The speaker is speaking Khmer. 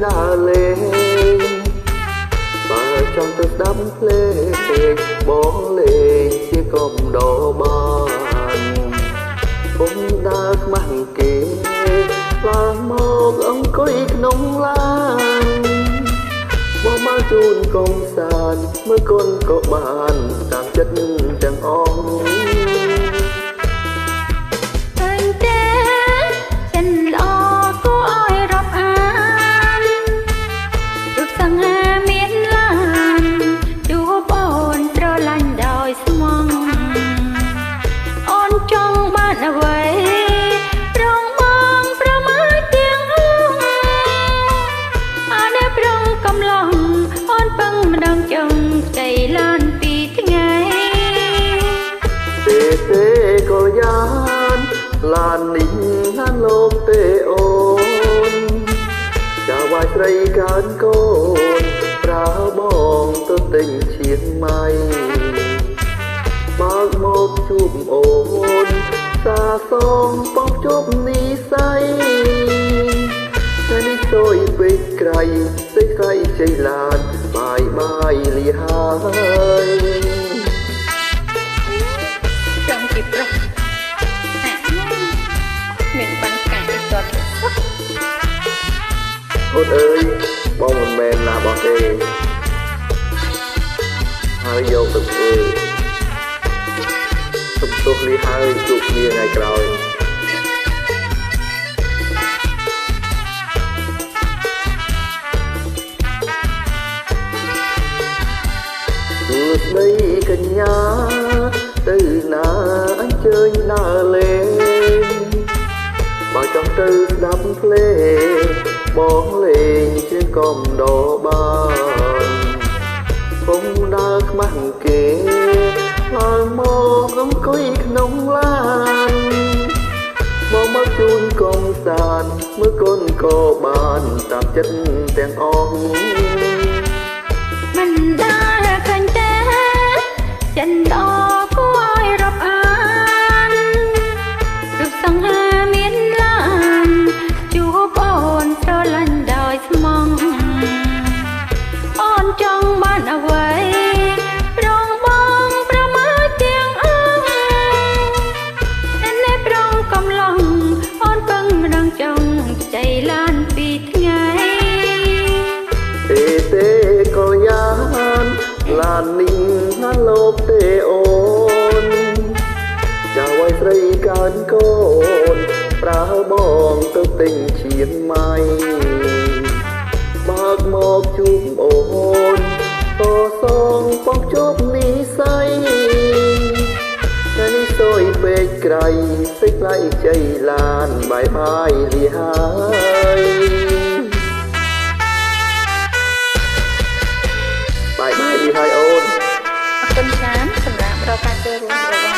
ដើរលេងបើចង់ទៅស្ដាប់ភ្លេងបងលេងជាកុំដោបានគុំដើរខ្មាស់គេឡើងមកអង្គុយក្នុងឡានបងមកជូនកំសាន្តមើលកូនក៏បានតាមចិត្តទាំងអស់ឡាននេះណាលោកទេអូនចាវាយស្រីកើនកូនប្រើបងទៅទិញឈៀងម៉ៃបើកមកជួបអូនសាសងបងជួបនីស័យតែនេះសួយពេកក្រៃស្អីស្អីជ័យឡានបាយលីហើយចង់ពីប្រុសមានបានកាយទាត់អូនអើយបងមិនមែនណាបងទេហើយយកទៅធ្វើទុកទោសនេះហើយជួបគ្នាថ្ងៃក្រោយទូស្ដីកញ្ញាទៅណាអញ្ជើញដើរលេងបើចង់ទៅស្ដាប់ភ្លេងបងលេងជាកំដោបានពុំដើរខ្មាស់គេឡើងមកអង្គុយក្នុងឡានបងមកជូនកំសាន្តមើលកូនក៏បានតាមចិត្តទាំងអស់មិនដើរឃើញទេចិនដគួរឲ្យរាប់អានរូបសង្ហាមានឡានជួបអូនស្រឡាញ់ដោយស្មងអូនចង់បានអ្វីប្រងបងប្រមាថទាំងអស់តែនេះប្រងកំឡុងអូនពឹងម្ដងចង់ใจឡានពីថ្ងៃទេក៏យ៉ាងឡាននេះណាលោកទេអូនចាវាយស្រីកើនកូនប្រើបងទៅទិញឈៀងម៉ៃបើកមកជួបអូនតសងបងជួបនីស័យតែនេះសួយពេកក្រៃសេចក្ដីជ័យឡានបាយលីហើយបាយលីហើយអូនអរគុណច្រើនសម្រាប់រកការចូលរួមរបស់